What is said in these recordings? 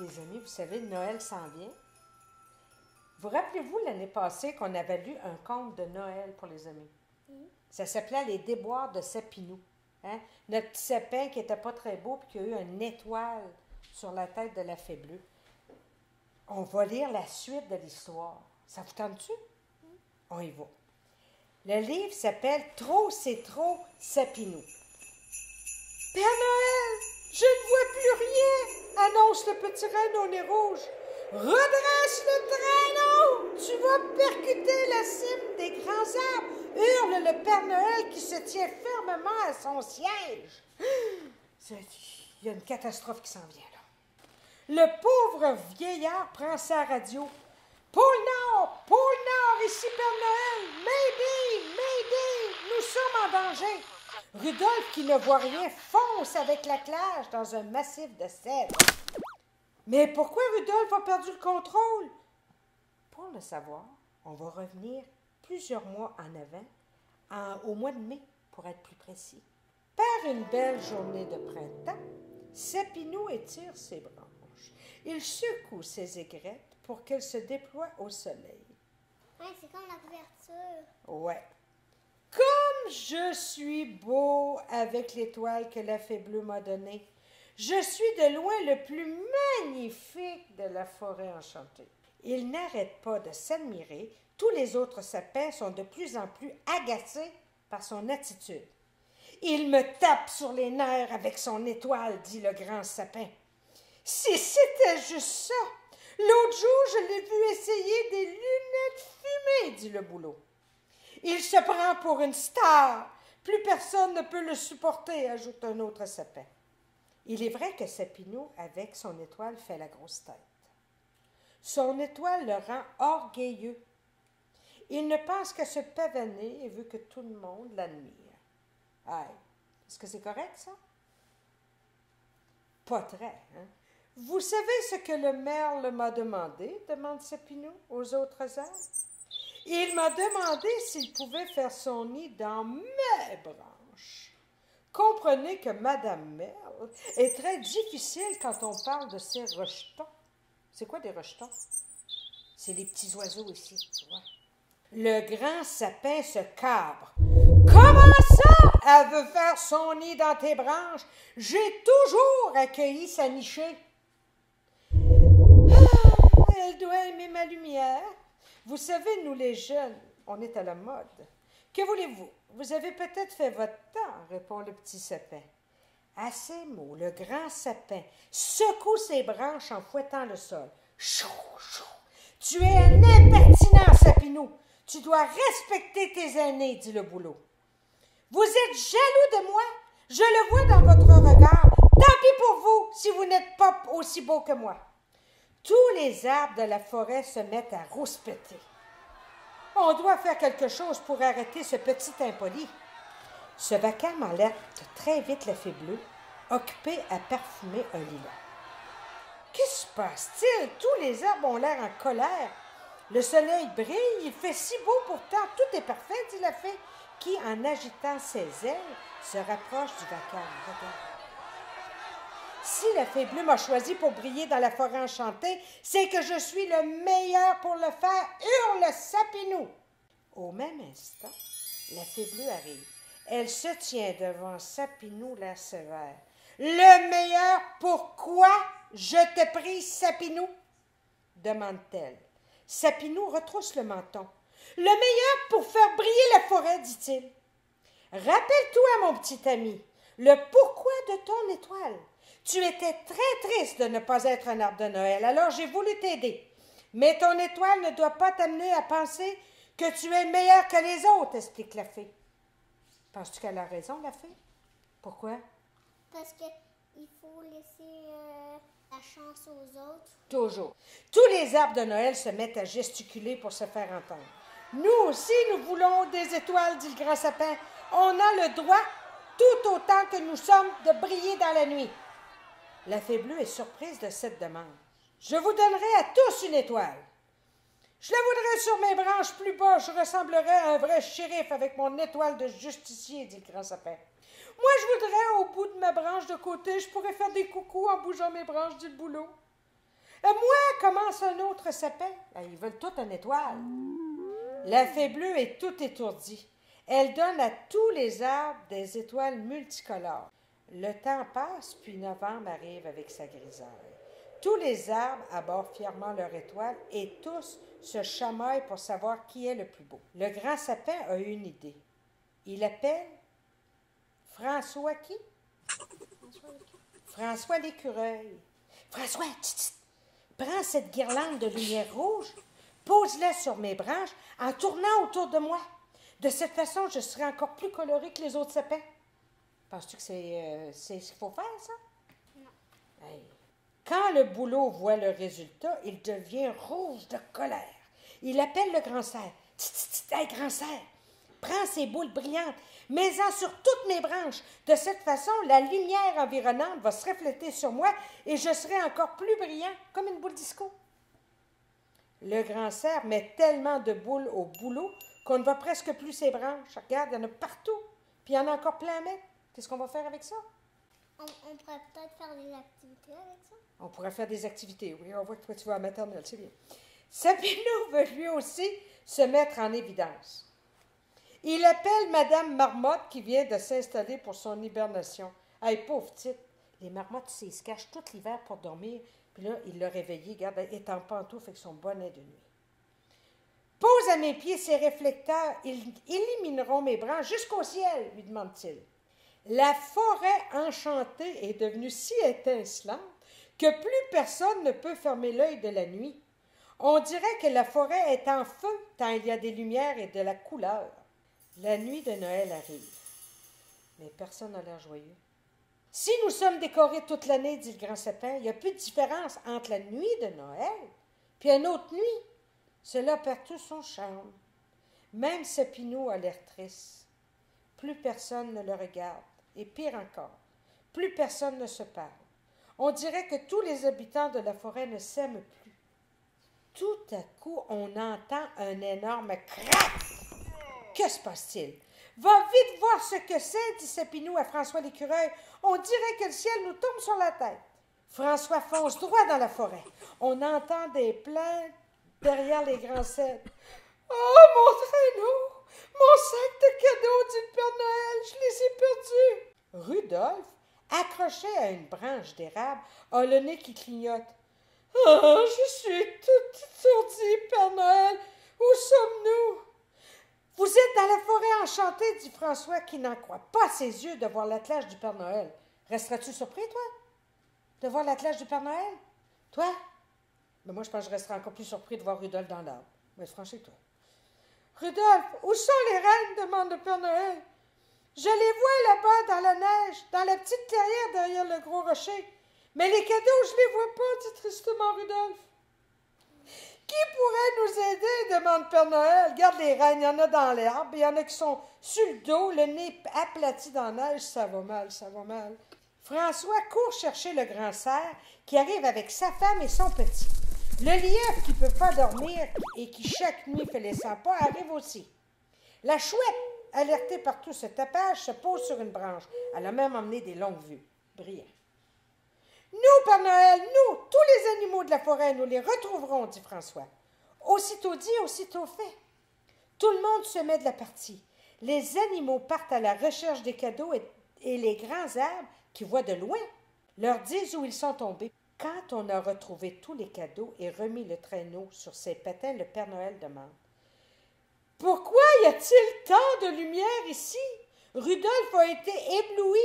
Les amis, vous savez, Noël s'en vient. Vous rappelez-vous l'année passée qu'on avait lu un conte de Noël pour les amis? Ça s'appelait Les déboires de Sapinou. Hein? Notre petit sapin qui n'était pas très beau puis qui a eu une étoile sur la tête de la fée bleue. On va lire la suite de l'histoire. Ça vous tente-tu? On y va. Le livre s'appelle Trop c'est trop Sapinou. Père Noël, je ne vois plus rien, annonce le petit renne au nez rouge. Redresse le traîneau, tu vas percuter la cime des grands arbres, hurle le Père Noël qui se tient fermement à son siège. Il y a une catastrophe qui s'en vient là. Le pauvre vieillard prend sa radio. Pôle Nord, ici Père Noël, Mayday, Mayday, nous sommes en danger. Rudolph, qui ne voit rien, fonce avec la clage dans un massif de cèdres. Mais pourquoi Rudolph a perdu le contrôle? Pour le savoir, on va revenir plusieurs mois en avant, au mois de mai, pour être plus précis. Par une belle journée de printemps, Sapinou étire ses branches. Il secoue ses aigrettes pour qu'elles se déploient au soleil. Oui, c'est comme la couverture. Ouais. Comme je suis beau avec l'étoile que la fée bleue m'a donnée. Je suis de loin le plus magnifique de la forêt enchantée. Il n'arrête pas de s'admirer. Tous les autres sapins sont de plus en plus agacés par son attitude. Il me tape sur les nerfs avec son étoile, dit le grand sapin. Si c'était juste ça! L'autre jour, je l'ai vu essayer des lunettes fumées, dit le bouleau. Il se prend pour une star. Plus personne ne peut le supporter, ajoute un autre sapin. Il est vrai que Sapinou, avec son étoile, fait la grosse tête. Son étoile le rend orgueilleux. Il ne pense qu'à se pavaner et veut que tout le monde l'admire. Aïe, est-ce que c'est correct, ça? Pas très, hein? Vous savez ce que le merle m'a demandé, demande Sapinou aux autres arbres. Il m'a demandé s'il pouvait faire son nid dans mes branches. Comprenez que Madame Merle est très difficile quand on parle de ses rejetons. C'est quoi des rejetons? C'est les petits oiseaux ici, tu vois. Le grand sapin se cabre. Comment ça? Elle veut faire son nid dans tes branches. J'ai toujours accueilli sa nichée. Elle doit aimer ma lumière. Vous savez, nous les jeunes, on est à la mode. Que voulez-vous? Vous avez peut-être fait votre temps, répond le petit sapin. À ces mots, le grand sapin secoue ses branches en fouettant le sol. Chou, chou. Tu es un impertinent, Sapinou. Tu dois respecter tes aînés, dit le bouleau. Vous êtes jaloux de moi? Je le vois dans votre regard. Tant pis pour vous si vous n'êtes pas aussi beau que moi. Tous les arbres de la forêt se mettent à rouspéter. On doit faire quelque chose pour arrêter ce petit impoli. Ce vacarme alerte très vite la fée bleue, occupée à parfumer un lilas. Qu'est-ce qui se passe-t-il? Tous les arbres ont l'air en colère. Le soleil brille, il fait si beau pourtant, tout est parfait, dit la fée, qui, en agitant ses ailes, se rapproche du vacarme. Regarde. Si la fée bleue m'a choisi pour briller dans la forêt enchantée, c'est que je suis le meilleur pour le faire, hurle Sapinou. Au même instant, la fée bleue arrive. Elle se tient devant Sapinou, l'air sévère. Le meilleur, pourquoi je te prie, Sapinou? Demande-t-elle. Sapinou retrousse le menton. Le meilleur pour faire briller la forêt, dit-il. Rappelle-toi, mon petit ami, le pourquoi de ton étoile. Tu étais très triste de ne pas être un arbre de Noël, alors j'ai voulu t'aider. Mais ton étoile ne doit pas t'amener à penser que tu es meilleur que les autres, explique la fée. Penses-tu qu'elle a raison, la fée? Pourquoi? Parce qu'il faut laisser la chance aux autres. Toujours. Tous les arbres de Noël se mettent à gesticuler pour se faire entendre. Nous aussi, nous voulons des étoiles, dit le grand sapin. On a le droit, tout autant que nous sommes, de briller dans la nuit. La fée bleue est surprise de cette demande. Je vous donnerai à tous une étoile. Je la voudrais sur mes branches plus bas, je ressemblerais à un vrai shérif avec mon étoile de justicier, dit le grand sapin. Moi, je voudrais au bout de ma branche de côté, je pourrais faire des coucous en bougeant mes branches, dit le bouleau. Moi, commence un autre sapin. Ils veulent tout une étoile. La fée bleue est toute étourdie. Elle donne à tous les arbres des étoiles multicolores. Le temps passe, puis novembre arrive avec sa grisaille. Tous les arbres abordent fièrement leur étoile et tous se chamaillent pour savoir qui est le plus beau. Le grand sapin a une idée. Il appelle François qui? François l'écureuil. François, prends cette guirlande de lumière rouge, pose-la sur mes branches en tournant autour de moi. De cette façon, je serai encore plus coloré que les autres sapins. Penses-tu que c'est ce qu'il faut faire, ça? Non. Hey. Quand le bouleau voit le résultat, il devient rouge de colère. Il appelle le grand cerf. Hey, grand cerf, prends ces boules brillantes, mets-en sur toutes mes branches. De cette façon, la lumière environnante va se refléter sur moi et je serai encore plus brillant, comme une boule disco. Le grand cerf met tellement de boules au bouleau qu'on ne voit presque plus ses branches. Regarde, il y en a partout. Puis il y en a encore plein à mettre. Qu'est-ce qu'on va faire avec ça? On pourrait peut-être faire des activités avec ça. On pourrait faire des activités. Oui, on voit que toi, tu vas à la maternelle, c'est bien. Sapineau veut lui aussi se mettre en évidence. Il appelle Madame Marmotte qui vient de s'installer pour son hibernation. Hey, pauvre petite, les marmottes, ils se cachent tout l'hiver pour dormir. Puis là, il l'a réveillée, regarde, elle est en pantoufle avec son bonnet de nuit. Pose à mes pieds ces réflecteurs, ils illuminer mes branches jusqu'au ciel, lui demande-t-il. La forêt enchantée est devenue si étincelante que plus personne ne peut fermer l'œil de la nuit. On dirait que la forêt est en feu tant il y a des lumières et de la couleur. La nuit de Noël arrive, mais personne n'a l'air joyeux. Si nous sommes décorés toute l'année, dit le grand sapin, il n'y a plus de différence entre la nuit de Noël puis une autre nuit. Cela perd tout son charme. Même Sapineau a l'air triste. Plus personne ne le regarde. Et pire encore, plus personne ne se parle. On dirait que tous les habitants de la forêt ne s'aiment plus. Tout à coup, on entend un énorme crac. Que se passe-t-il? Va vite voir ce que c'est, dit Sapineau à François l'écureuil. On dirait que le ciel nous tombe sur la tête. François fonce droit dans la forêt. On entend des plaintes derrière les grands cèdres. Oh, mon traîneau! Mon sac de cadeaux, dit le Père Noël, je les ai perdus. Rudolphe, accroché à une branche d'érable, a le nez qui clignote. Oh, je suis tout étourdi, Père Noël. Où sommes-nous? Vous êtes dans la forêt enchantée, dit François, qui n'en croit pas ses yeux de voir l'attelage du Père Noël. Resteras-tu surpris, toi, de voir l'attelage du Père Noël? Toi? Mais moi, je pense que je resterai encore plus surpris de voir Rudolphe dans l'arbre. Mais franchis-toi. Rudolphe, où sont les reines? Demande le Père Noël. Je les vois là-bas dans la neige, dans la petite clairière derrière le gros rocher. Mais les cadeaux, je les vois pas, dit tristement Rudolphe. Qui pourrait nous aider? Demande Père Noël. Regarde les reines, il y en a dans l'herbe, il y en a qui sont sur le dos, le nez aplati dans la neige. Ça va mal, ça va mal. François court chercher le grand cerf qui arrive avec sa femme et son petit. Le lièvre qui ne peut pas dormir et qui chaque nuit fait les 100 pas arrive aussi. La chouette, alertée par tout ce tapage, se pose sur une branche. Elle a même emmené des longues vues. Brillant. Nous, Père Noël, nous, tous les animaux de la forêt, nous les retrouverons, dit François. Aussitôt dit, aussitôt fait. Tout le monde se met de la partie. Les animaux partent à la recherche des cadeaux et les grands arbres, qui voient de loin, leur disent où ils sont tombés. Quand on a retrouvé tous les cadeaux et remis le traîneau sur ses patins, le Père Noël demande « Pourquoi y a-t-il tant de lumière ici? » Rudolphe a été ébloui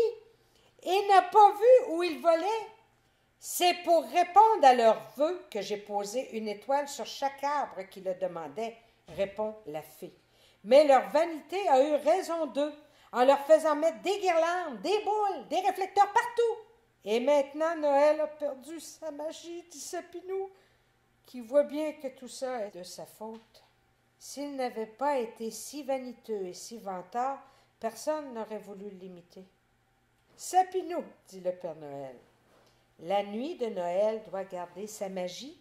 et n'a pas vu où il volait. C'est pour répondre à leurs vœux que j'ai posé une étoile sur chaque arbre qui le demandait, répond la fée. Mais leur vanité a eu raison d'eux, en leur faisant mettre des guirlandes, des boules, des réflecteurs partout. Et maintenant, Noël a perdu sa magie, dit Sapineau, qui voit bien que tout ça est de sa faute. S'il n'avait pas été si vaniteux et si vantard, personne n'aurait voulu l'imiter. Sapineau, dit le Père Noël, la nuit de Noël doit garder sa magie.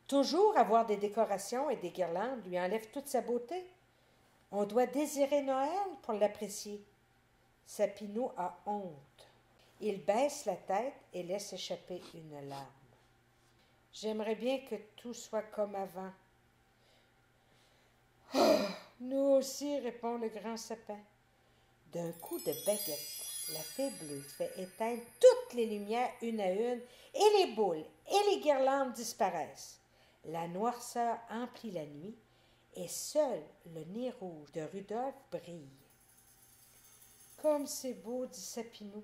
Toujours avoir des décorations et des guirlandes lui enlève toute sa beauté. On doit désirer Noël pour l'apprécier. Sapineau a honte. Il baisse la tête et laisse échapper une larme. J'aimerais bien que tout soit comme avant. Ah, nous aussi, répond le grand sapin. D'un coup de baguette, la fée bleue fait éteindre toutes les lumières une à une, et les boules et les guirlandes disparaissent. La noirceur emplit la nuit, et seul le nez rouge de Rudolphe brille. Comme c'est beau, dit Sapinou,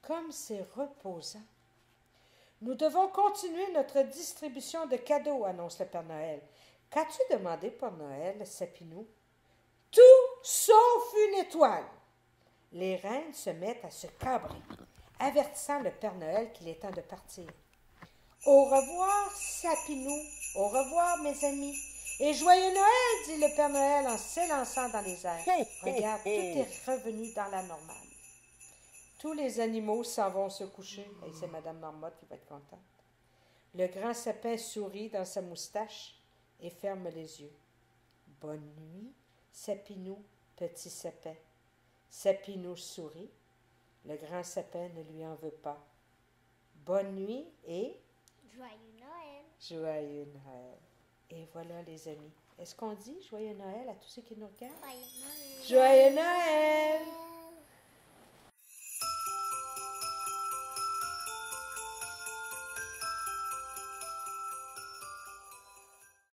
comme c'est reposant. Nous devons continuer notre distribution de cadeaux, annonce le Père Noël. Qu'as-tu demandé pour Noël, Sapinou? Tout sauf une étoile. Les reines se mettent à se cabrer, avertissant le Père Noël qu'il est temps de partir. Au revoir, Sapinou. Au revoir, mes amis. Et joyeux Noël, dit le Père Noël en s'élançant dans les airs. Regarde, tout est revenu dans la normale. Tous les animaux s'en vont se coucher. Et c'est Madame Marmotte qui va être contente. Le grand sapin sourit dans sa moustache et ferme les yeux. Bonne nuit, Sapinou, petit sapin. Sapinou sourit. Le grand sapin ne lui en veut pas. Bonne nuit et Joyeux Noël. joyeux Noël. Et voilà les amis. Est-ce qu'on dit joyeux Noël à tous ceux qui nous regardent? Joyeux Noël. Joyeux Noël!